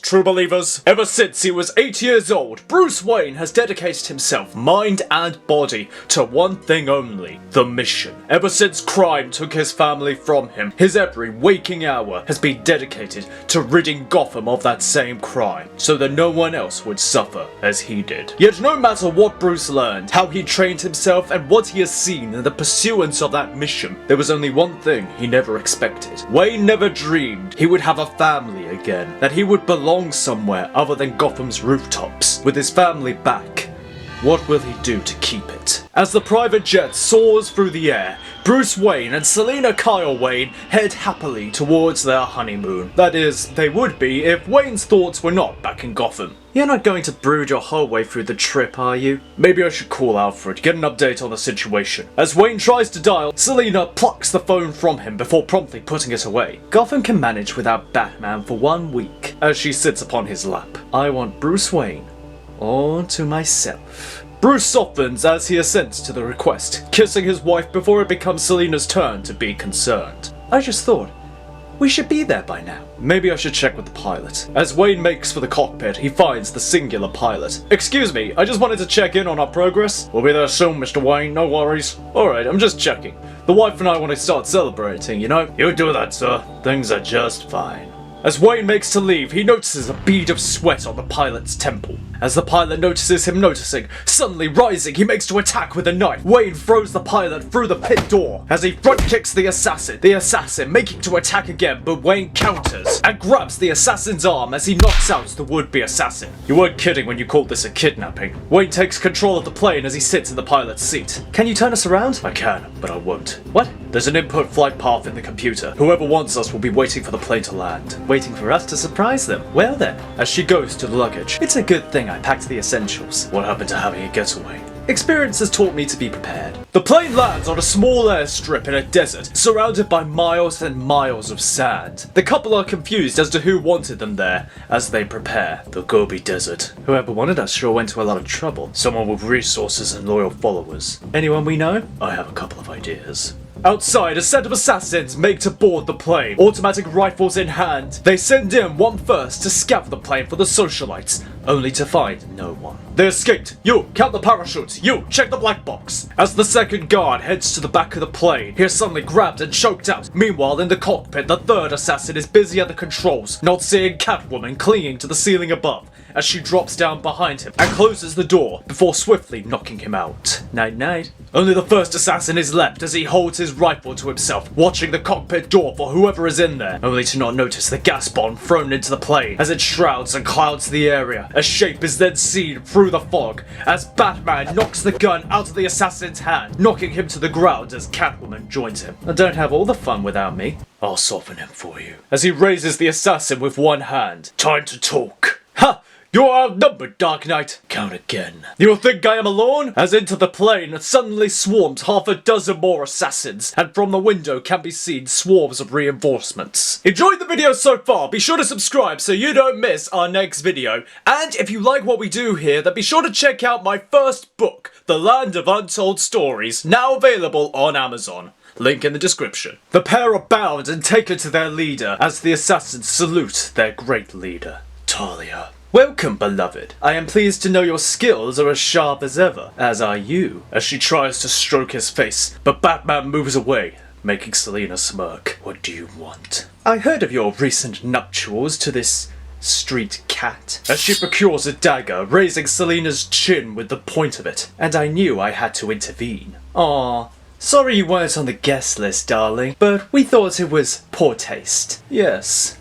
true believers. Ever since he was 8 years old, Bruce Wayne has dedicated himself, mind and body, to one thing only: the mission. Ever since crime took his family from him, his every waking hour has been dedicated to ridding Gotham of that same crime, so that no one else would suffer as he did. Yet no matter what Bruce learned, how he trained himself, and what he has seen in the pursuance of that mission, there was only one thing he never expected. Wayne never dreamed he would have a family again, that he would belong somewhere other than Gotham's rooftops. With his family back, what will he do to keep it? As the private jet soars through the air, Bruce Wayne and Selina Kyle Wayne head happily towards their honeymoon. That is, they would be if Wayne's thoughts were not back in Gotham. You're not going to brood your whole way through the trip, are you? Maybe I should call Alfred, get an update on the situation. As Wayne tries to dial, Selina plucks the phone from him before promptly putting it away. Gotham can manage without Batman for 1 week. As she sits upon his lap, I want Bruce Wayne all to myself. Bruce softens as he assents to the request, kissing his wife before it becomes Selina's turn to be concerned. I just thought, we should be there by now. Maybe I should check with the pilot. As Wayne makes for the cockpit, he finds the singular pilot. Excuse me, I just wanted to check in on our progress. We'll be there soon, Mr. Wayne, no worries. Alright, I'm just checking. The wife and I want to start celebrating, you know? You do that, sir. Things are just fine. As Wayne makes to leave, he notices a bead of sweat on the pilot's temple. As the pilot notices him noticing, suddenly rising, he makes to attack with a knife. Wayne throws the pilot through the pit door as he front kicks the assassin making to attack again, but Wayne counters and grabs the assassin's arm as he knocks out the would-be assassin. You weren't kidding when you called this a kidnapping. Wayne takes control of the plane as he sits in the pilot's seat. Can you turn us around? I can, but I won't. What? There's an input flight path in the computer. Whoever wants us will be waiting for the plane to land. Waiting for us to surprise them. Well then, as she goes to the luggage, it's a good thing I packed the essentials. What happened to having a getaway? Experience has taught me to be prepared. The plane lands on a small airstrip in a desert, surrounded by miles and miles of sand. The couple are confused as to who wanted them there as they prepare. The Gobi Desert. Whoever wanted us sure went to a lot of trouble. Someone with resources and loyal followers. Anyone we know? I have a couple of ideas. Outside, a set of assassins make to board the plane, automatic rifles in hand. They send in one first to scout the plane for the socialites, only to find no one. They escaped. You, count the parachutes. You, check the black box. As the second guard heads to the back of the plane, he is suddenly grabbed and choked out. Meanwhile, in the cockpit, the third assassin is busy at the controls, not seeing Catwoman clinging to the ceiling above, as she drops down behind him and closes the door before swiftly knocking him out. Night night. Only the first assassin is left as he holds his rifle to himself, watching the cockpit door for whoever is in there, only to not notice the gas bomb thrown into the plane as it shrouds and clouds the area. A shape is then seen through the fog as Batman knocks the gun out of the assassin's hand, knocking him to the ground as Catwoman joins him. I don't have all the fun without me. I'll soften him for you. As he raises the assassin with one hand. Time to talk. Ha! You are outnumbered, Dark Knight. Count again. You think I am alone? As into the plane suddenly swarms half a dozen more assassins, and from the window can be seen swarms of reinforcements. Enjoyed the video so far? Be sure to subscribe so you don't miss our next video. And if you like what we do here, then be sure to check out my first book, The Land of Untold Stories, now available on Amazon. Link in the description. The pair are bound and taken to their leader as the assassins salute their great leader, Talia. Welcome, beloved. I am pleased to know your skills are as sharp as ever, as are you. As she tries to stroke his face, but Batman moves away, making Selina smirk. What do you want? I heard of your recent nuptials to this street cat. As she procures a dagger, raising Selina's chin with the point of it, and I knew I had to intervene. Aww. Sorry you weren't on the guest list, darling, but we thought it was poor taste. Yes.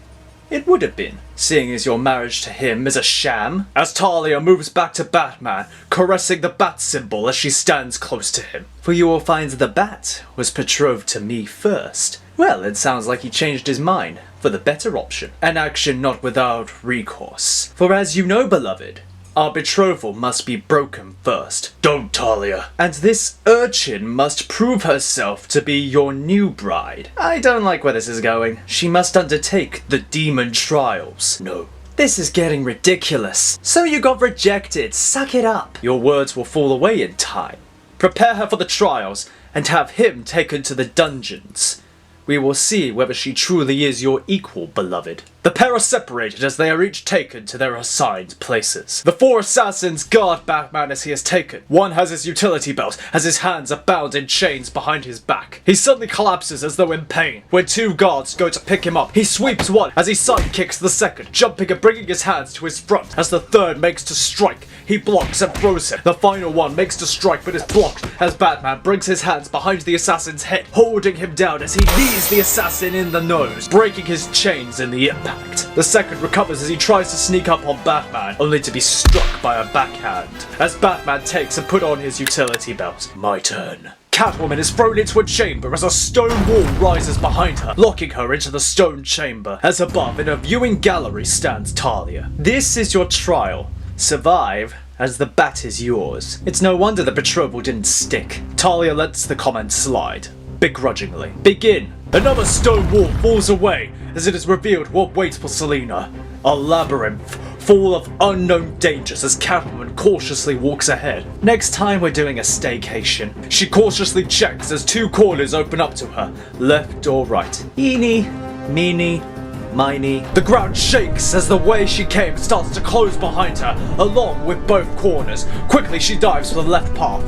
It would have been, seeing as your marriage to him is a sham. As Talia moves back to Batman, caressing the bat symbol as she stands close to him. For you will find the bat was betrothed to me first. Well, it sounds like he changed his mind for the better option. An action not without recourse. For as you know, beloved, our betrothal must be broken first. Don't, Talia. And this urchin must prove herself to be your new bride. I don't like where this is going. She must undertake the demon trials. No. This is getting ridiculous. So you got rejected. Suck it up. Your words will fall away in time. Prepare her for the trials and have him taken to the dungeons. We will see whether she truly is your equal, beloved. The pair are separated as they are each taken to their assigned places. The 4 assassins guard Batman as he is taken. One has his utility belt as his hands are bound in chains behind his back. He suddenly collapses as though in pain. When 2 guards go to pick him up, he sweeps one as he sidekicks the second, jumping and bringing his hands to his front. As the third makes to strike, he blocks and throws him. The final one makes to strike but is blocked as Batman brings his hands behind the assassin's head, holding him down as he knees the assassin in the nose, breaking his chains in the impact. The second recovers as he tries to sneak up on Batman, only to be struck by a backhand as Batman takes and put on his utility belt. My turn. Catwoman is thrown into a chamber as a stone wall rises behind her, locking her into the stone chamber. As above, in a viewing gallery, stands Talia. This is your trial. Survive, as the bat is yours. It's no wonder the betrothal didn't stick. Talia lets the comment slide, begrudgingly. Begin. Another stone wall falls away as it is revealed what waits for Selina. A labyrinth full of unknown dangers as Catwoman cautiously walks ahead. Next time we're doing a staycation. She cautiously checks as 2 corners open up to her, left or right. Eeny, meeny, miny. The ground shakes as the way she came starts to close behind her, along with both corners. Quickly she dives for the left path.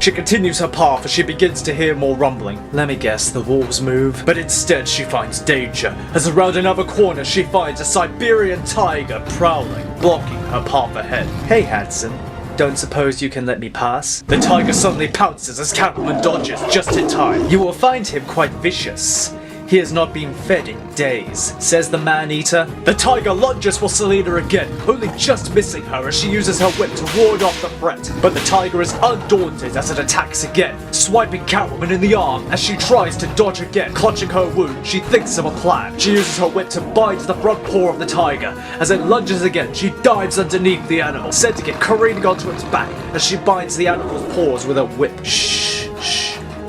She continues her path as she begins to hear more rumbling. Let me guess, the walls move. But instead she finds danger, as around another corner she finds a Siberian tiger prowling, blocking her path ahead. Hey handsome, don't suppose you can let me pass? The tiger suddenly pounces as Catwoman dodges just in time. You will find him quite vicious. He has not been fed in days, says the man-eater. The tiger lunges for Selina again, only just missing her as she uses her whip to ward off the threat. But the tiger is undaunted as it attacks again, swiping Catwoman in the arm as she tries to dodge again. Clutching her wound, she thinks of a plan. She uses her whip to bind the front paw of the tiger. As it lunges again, she dives underneath the animal, sending it careening onto its back as she binds the animal's paws with her whip. Shh, shh.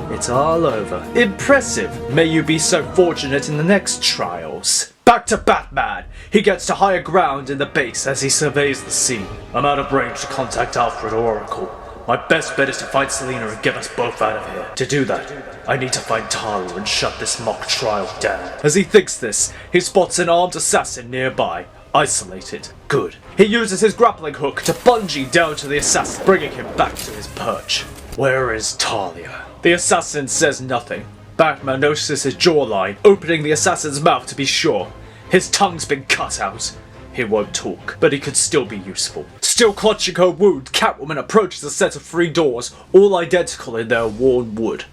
It's all over. Impressive. May you be so fortunate in the next trials. Back to Batman. He gets to higher ground in the base as he surveys the scene. I'm out of range to contact Alfred or Oracle. My best bet is to find Selina and get us both out of here. To do that, I need to find Talia and shut this mock trial down. As he thinks this, he spots an armed assassin nearby. Isolated. Good. He uses his grappling hook to bungee down to the assassin, bringing him back to his perch. Where is Talia? The assassin says nothing. Batman notices his jawline, opening the assassin's mouth to be sure. His tongue's been cut out. He won't talk, but he could still be useful. Still clutching her wound, Catwoman approaches a set of 3 doors, all identical in their worn wood.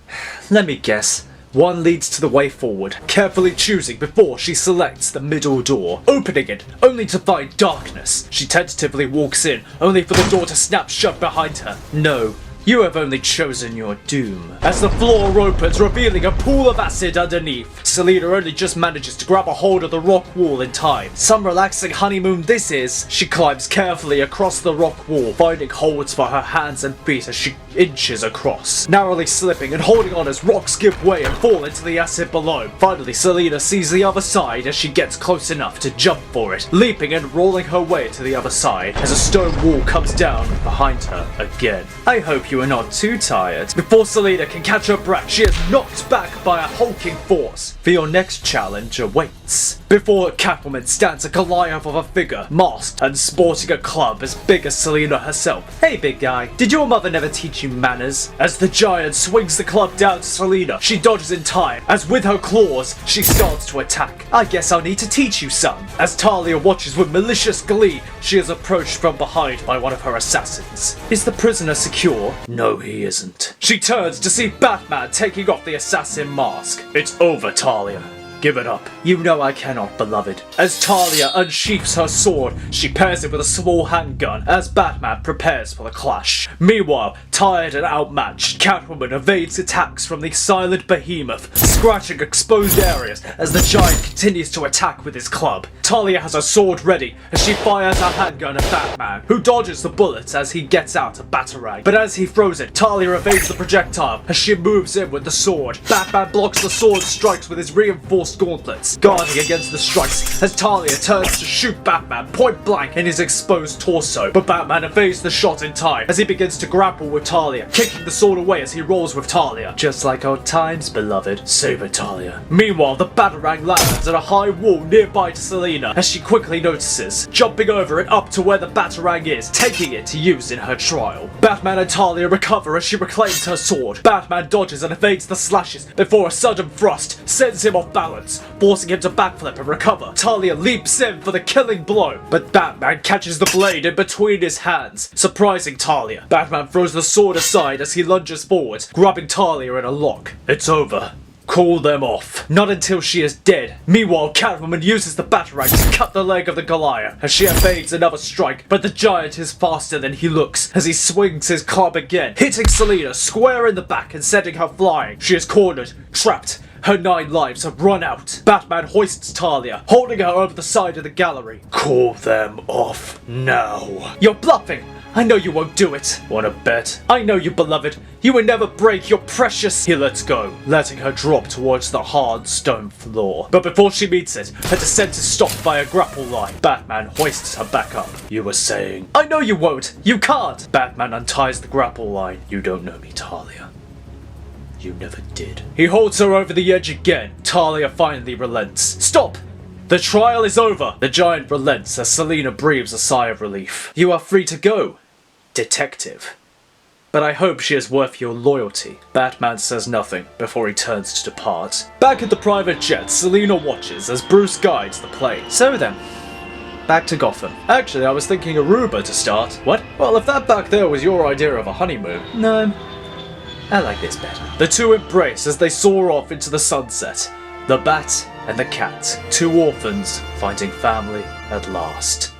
Let me guess. One leads to the way forward, carefully choosing before she selects the middle door. Opening it, only to find darkness. She tentatively walks in, only for the door to snap shut behind her. No. You have only chosen your doom. As the floor opens, revealing a pool of acid underneath, Selina only just manages to grab a hold of the rock wall in time. Some relaxing honeymoon this is. She climbs carefully across the rock wall, finding holds for her hands and feet as she inches across, narrowly slipping and holding on as rocks give way and fall into the acid below. Finally, Selina sees the other side as she gets close enough to jump for it, leaping and rolling her way to the other side as a stone wall comes down behind her again. I hope you are not too tired. Before Selina can catch her breath, she is knocked back by a hulking force. For your next challenge awaits. Before Catwoman stands a Goliath of a figure, masked and sporting a club as big as Selina herself. Hey big guy, did your mother never teach you manners? As the giant swings the club down to Selina, she dodges in time, as with her claws, she starts to attack. I guess I'll need to teach you some. As Talia watches with malicious glee, she is approached from behind by one of her assassins. Is the prisoner secure? No, he isn't. She turns to see Batman taking off the assassin mask. It's over, Talia. Give it up. You know I cannot, beloved. As Talia unsheaths her sword, she pairs it with a small handgun as Batman prepares for the clash. Meanwhile, tired and outmatched, Catwoman evades attacks from the silent behemoth, scratching exposed areas as the giant continues to attack with his club. Talia has her sword ready as she fires her handgun at Batman, who dodges the bullets as he gets out a batarang. But as he throws it, Talia evades the projectile as she moves in with the sword. Batman blocks the sword strikes with his reinforced reinforced gauntlets, guarding against the strikes as Talia turns to shoot Batman point blank in his exposed torso. But Batman evades the shot in time as he begins to grapple with Talia, kicking the sword away as he rolls with Talia. Just like old times, beloved. Saber Talia. Meanwhile, the Batarang lands at a high wall nearby to Selina as she quickly notices, jumping over it up to where the Batarang is, taking it to use in her trial. Batman and Talia recover as she reclaims her sword. Batman dodges and evades the slashes before a sudden thrust sends him off balance, forcing him to backflip and recover. Talia leaps in for the killing blow, but Batman catches the blade in between his hands, surprising Talia. Batman throws the sword aside as he lunges forward, grabbing Talia in a lock. It's over. Call them off. Not until she is dead. Meanwhile, Catwoman uses the Batarang to cut the leg of the Goliath as she evades another strike, but the giant is faster than he looks as he swings his club again, hitting Selina square in the back and sending her flying. She is cornered, trapped. Her 9 lives have run out. Batman hoists Talia, holding her over the side of the gallery. Call them off now. You're bluffing. I know you won't do it. Wanna bet? I know you, beloved. You will never break your precious... He lets go, letting her drop towards the hard stone floor. But before she meets it, her descent is stopped by a grapple line. Batman hoists her back up. You were saying... I know you won't. You can't. Batman unties the grapple line. You don't know me, Talia. You never did. He holds her over the edge again. Talia finally relents. Stop! The trial is over. The giant relents as Selina breathes a sigh of relief. You are free to go, detective. But I hope she is worth your loyalty. Batman says nothing before he turns to depart. Back at the private jet, Selina watches as Bruce guides the plane. So then, back to Gotham. Actually, I was thinking Aruba to start. What? Well, if that back there was your idea of a honeymoon. No, I like this better. The two embrace as they soar off into the sunset. The Bat and the Cat, 2 orphans finding family at last.